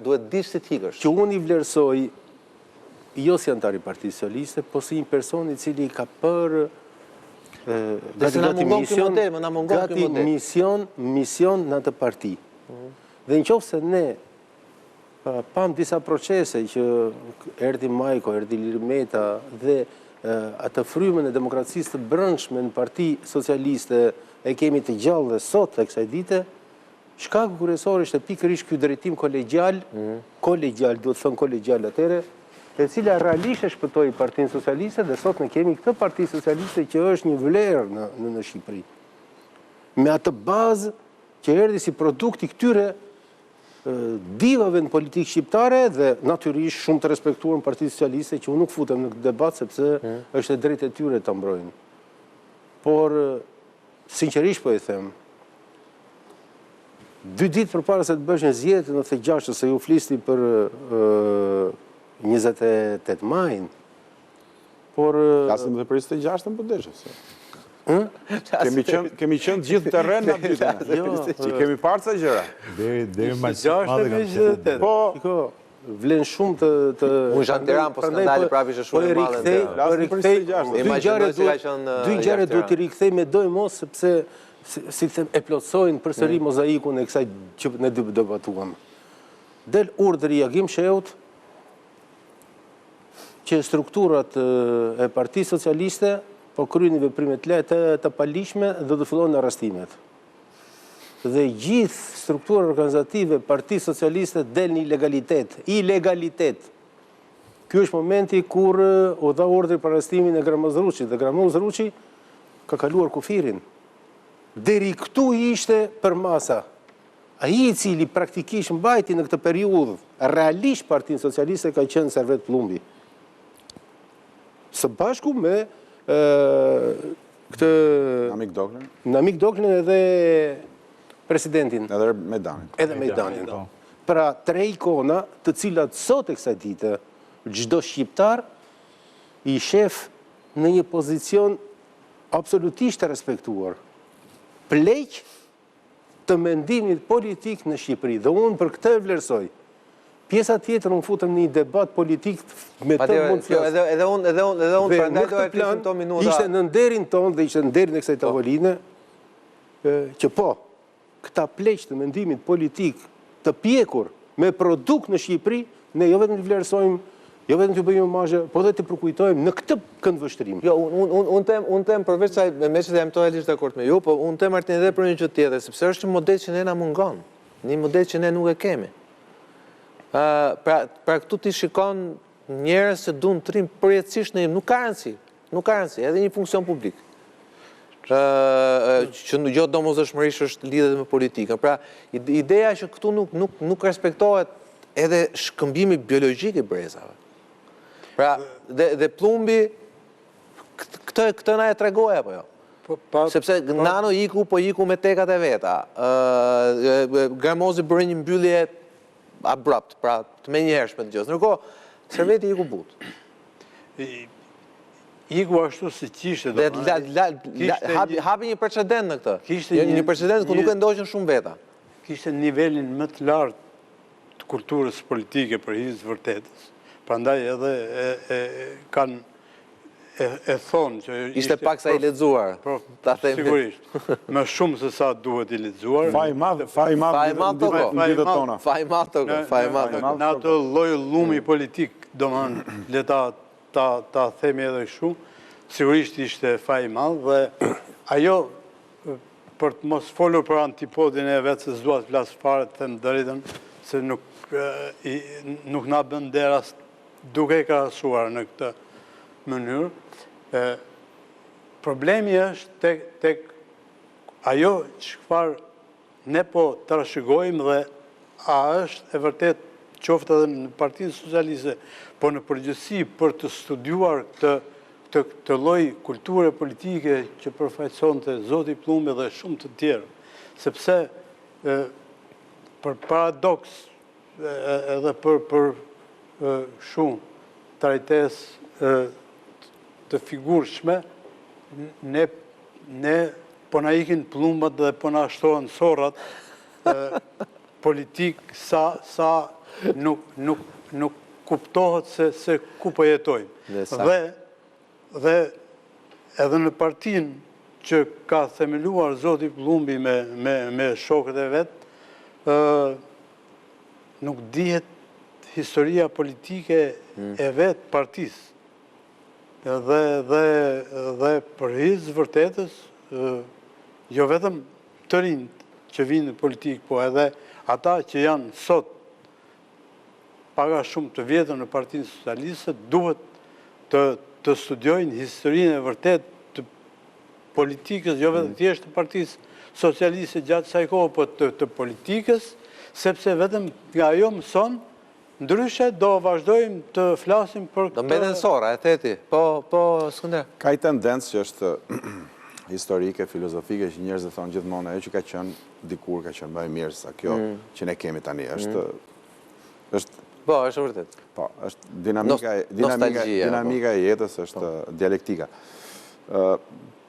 duhet dish si t'ikësh. Që unë I vlerësoj, jo si antar I Partisë Socialiste, po si një person I cili ka për mision në atë parti. Dhe në qoftë se ne pam disa procese që erdi Majko, erdi Lirmeta dhe atë frymën e demokracisë të brendshme në Parti Socialiste e kemi të gjallë dhe sot të kësaj dite, shkaku kryesor është pikërisht ky drejtim kolegjial, duhet thënë kolegjial atëre, e cila realisht e shpëtoi Partinë Socialiste dhe sot ne kemi këtë Parti Socialiste që është një vlerë në Shqipëri. Me atë bazë që erdhi si produkt I këtyre divave në politikë shqiptare dhe natyrisht shumë të respektuar në Partinë Socialiste që unë nuk futem në këtë debat sepse është e drejtë e tyre ta mbrojnë. Por sinqerisht po I them, 2 ditë përpara se të bësh një zgjedhje në 26 se ju flisni për 28 majin, por... Kasim dhe për 26 për deshës. Kemi qënë gjithë të rrenë në dytën. Që kemi parë sa gjëra. Deri ma që Po, vlen shumë të... Unë shanë Tiran, po skandali prapi që shumë e madhe. Dy gjëre duhet I rikthej me doj mos, sepse si them, e plotsojnë përsëri mozaikun e kësaj që ne debatuam. Del urdhri Agim Sheut që strukturat e Partisë Socialiste po kryeni veprimet të palishme dhe të fillojnë arrestimet. Dhe gjithë struktura organizative Partisë Socialiste del në ilegalitet. Ky është momenti kur u dha urdhri për arrestimin e Gramoz Ruçit dhe Gramoz Ruçi ka kaluar kufirin. Deri këtu ishte për masa. Ai I cili praktikisht mbajti në këtë periudhë realisht Partinë Socialiste ka qenë Servet Plumbi. Së bashku me këtë Namik Doklin edhe presidentin. Edhe Mejdanin. Pra 3 ikona të cilat sot e kësaj dite çdo shqiptar I shef në një pozicion absolutisht të respektuar. Pleq të mendimit politik në Shqipëri. Dhe unë për këtë vlerësoj. Pjesa tjetër unë futëm një debat politik me të mund të flasë. Edhe unë prandaj do e flisim to minuta. Ishte në nderin tonë dhe ishte në nderin e kësaj tavoline që po, këta pleq të mendimit politik të pjekur me produkt në Shqipëri, ne jo vetëm të vlerësojmë, jo vetëm të bëjmë imazhe, po dhe të përkujtojmë në këtë këndvështrim. Jo, unë tem përveç se me që jam totalisht dakord me ju, po unë tem Martin edhe për një gjë tjetër, sepse është një model që ne na mungon, një model që ne nuk e kemi. Pra këtu ti shikon njerëz që duan të rrinë përjetësisht në nuk ka rëndësi, edhe një funksion publik. Që jo domosdoshmërisht është lidhet me politikën. Pra, ideja që këtu nuk respektohet edhe shkëmbimi biologjik I brezave. Pra, dhe Plumbi, këtë na e tregoja, po jo. Sepse nano iku me tekat e veta. Gramozi bëri një mbyllje abrupt, pra të menjëhershme të gjës. Ndërkohë, Serveti iku but. Iku ashtu si qishte. Hapi një precedent në këtë. Një precedent ku nuk e ndoqën shumë veta. Kishte nivelin më të lartë të kulturës politike për hizë të vërtetës. Prandaj edhe kanë e thonë që... Ishte pak sa I lexuar. Sigurisht. Më shumë se sa duhet I lexuar. Faj madh. Në atë lloj llumi politik, domethënë le ta themi edhe kështu, sigurisht ishte faj I madh dhe ajo për të mos folur për antipodin e vetë se s'dua të flas fare të them drejtën se nuk na bën der as duke krahasuar në këtë mënyrë. Problemi është tek ajo çfarë ne po trashëgojmë dhe a është e vërtet qoftë edhe në Partinë Socialiste, po në përgjithësi për të studiuar këtë lloj kulture politike që përfaqësonte zoti Plumbi dhe shumë të tjerë, sepse për paradoks edhe për shumë trajtesë të figurshme, ne po na ikin plumbat dhe po na shtohen sorrat politik sa nuk kuptohet se ku po jetojmë. Dhe edhe në partinë që ka themeluar Zoti Plumbi me shokët e vetë, nuk dihet historia politike e vetë partisë. Dhe për hizë vërtetës, jo vetëm të rinjt që vinë në politikë, po edhe ata që janë sot paga shumë të vjetër në Partinë Socialiste, duhet të studiojnë historinë e vërtet të politikës, jo vetëm thjesht të Partisë Socialiste gjatë kësaj kohe, po të politikës, sepse vetëm nga ajo mëson. Ndryshe do vazhdojmë të flasim për këtë... Do mbeten sora, e theti. Po, Skënder. Ka i tendencë që është historike, filozofike, që njerëzit thonë gjithmonë, ajo që ka qenë dikur ka qenë më e mirë sa kjo që ne kemi tani. Po, është vërtet. Po, është dinamika e jetës, është dialektika.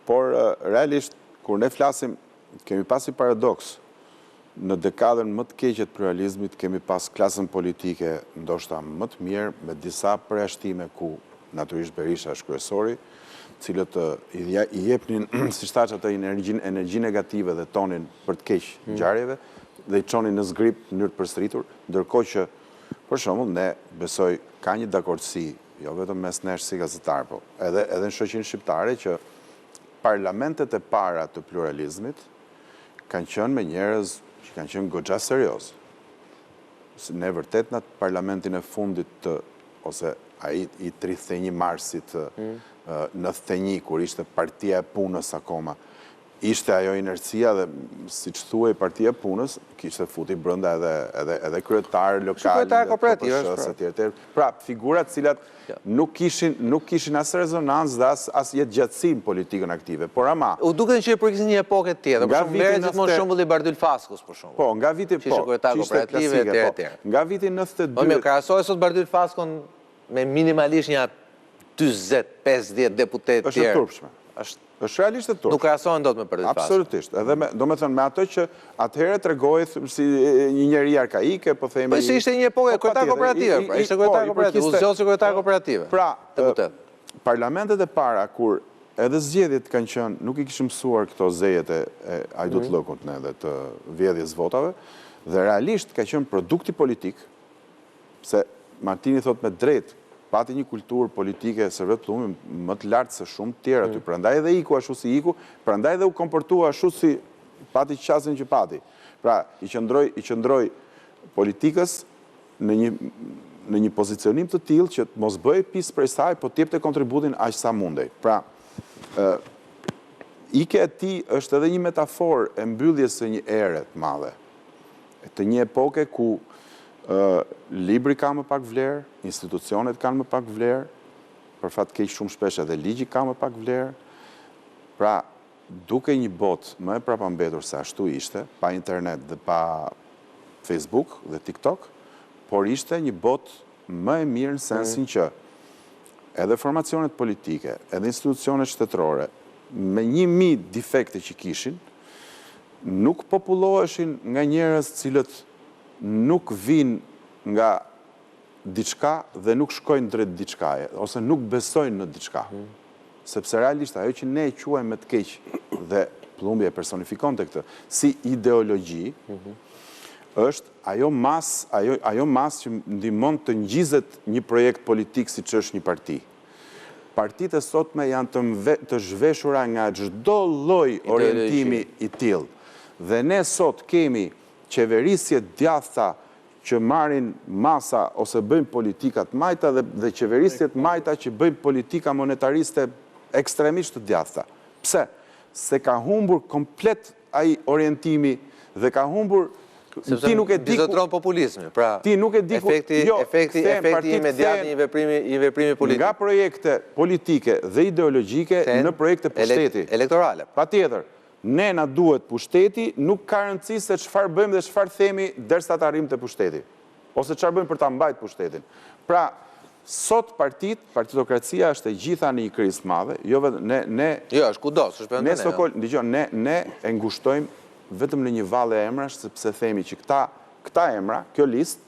Por, realisht, kur ne flasim, kemi pasi paradoks. Në dekadën më të keqe të pluralizmit kemi pas klasën politike ndoshta më të mirë, me disa përjashtime ku natyrisht Berisha është kryesori, cilët i jepnin, si shtaç atë energji negative dhe tonin për të keq ngjarjeve dhe i çonin në zgrip në mënyrë të përsëritur, ndërkohë që për shembull ne besoj ka një dakordsi, jo vetëm mes nesh si gazetar, po edhe në shoqërinë shqiptare që parlamentet e para të pluralizmit kanë qenë me njerëz që kanë qenë goxha serioz. Ne vërtet në parlamentin e fundit ose ai i 31 marsit 91, kur ishte Partia e Punës akoma, ishte ajo inercia dhe, si që thuaj, Partia e Punës, kishte futi brenda edhe kryetar lokal, kryetar kooperativë. Pra, figurat cilat nuk kishin as rezonancë dhe as jetë gjatësim politikën aktive, por ama... U duke që i përkisë një epoke tjetër, për shumë merë gjithmonë shembull i Bardhyl Faskus, për shumë. Po, nga viti, po, kooperative, etj. Nga viti 92... Po, me krahasoj sot Bardhyl Faskun me minimalisht një 40-50 deputet tjerë. Është turpshme. Është realisht e turpshme. Nuk krahasohen dot me Bardhyl Faskun. Absolutisht. Edhe do me thënë me ato që atëherë tregojë si një njeri arkaike, po themi... Po ishte një epokë kryetar kooperative, pra ishte kryetar kooperative, uzgjosi kryetar kooperative. Pra, deputet. Parlamentet e para kur edhe zgjedhjet kanë qenë, nuk i kishim mësuar këto zejet e ajdut lëkut ne dhe të vjedhjes votave, dhe realisht ka qenë produkti politik, se Martini thot me drejt, pati një kulturë politike Servet Plumi më të lartë se shumë tjera aty, prandaj edhe iku ashtu si iku, prandaj edhe u komportua ashtu si pati qasin që pati. Pra, i qëndroj politikës në një pozicionim të tillë që mos bëj pjesë prej saj, po t'jepte kontributin aq sa mundej. Pra, ike e tij është edhe një metaforë e mbylljes së një ere të madhe, të një epoke ku libri ka më pak vlerë, institucionet kanë më pak vlerë, për fat keq shumë shpesh edhe ligji ka më pak vlerë. Pra, duke një botë më e prapambetur se ashtu ishte, pa internet dhe pa Facebook dhe TikTok, por ishte një botë më e mirë në sensin që edhe formacionet politike, edhe institucionet shtetërore, me 1000 defekte që kishin, nuk populoheshin nga njerëz cilët nuk vinë nga diçka dhe nuk shkojnë drejt diçkaje, ose nuk besojnë në diçka. Sepse realisht ajo që ne e quajmë me të keq dhe Plumbi e personifikon të këtë, si ideologji, është ajo mas që ndihmon të ngjizet një projekt politik si që është një parti. Partitë e sotme janë të zhveshura nga çdo lloj orientimi i tillë. Dhe ne sot kemi qeverisje djathta që marrin masa ose bëjmë politikat majta dhe qeverisjet majta që bëjmë politika monetariste ekstremisht të djathta. Pse? Se ka humbur komplet ai orientimi dhe ka humbur ti nuk e di dizotron populizmi, pra ti nuk e di efekti imediat një veprimi politik. Nga projekte politike dhe ideologjike në projekte pushteti. Elektorale. Patjetër. Ne na duhet pushteti, nuk ka rëndësi se çfarë bëjmë dhe çfarë themi derisa të arrijmë te pushteti. Ose çfarë bëjmë për ta mbajtur pushtetin. Pra, sot partitokracia është e gjitha në një krizë të madhe, jo vetëm ne Jo, është kudo, s'është ne Sokol, dëgjoj, ne e ngushtojmë vetëm në një vallë e emrash sepse themi që këta këta emra, kjo listë,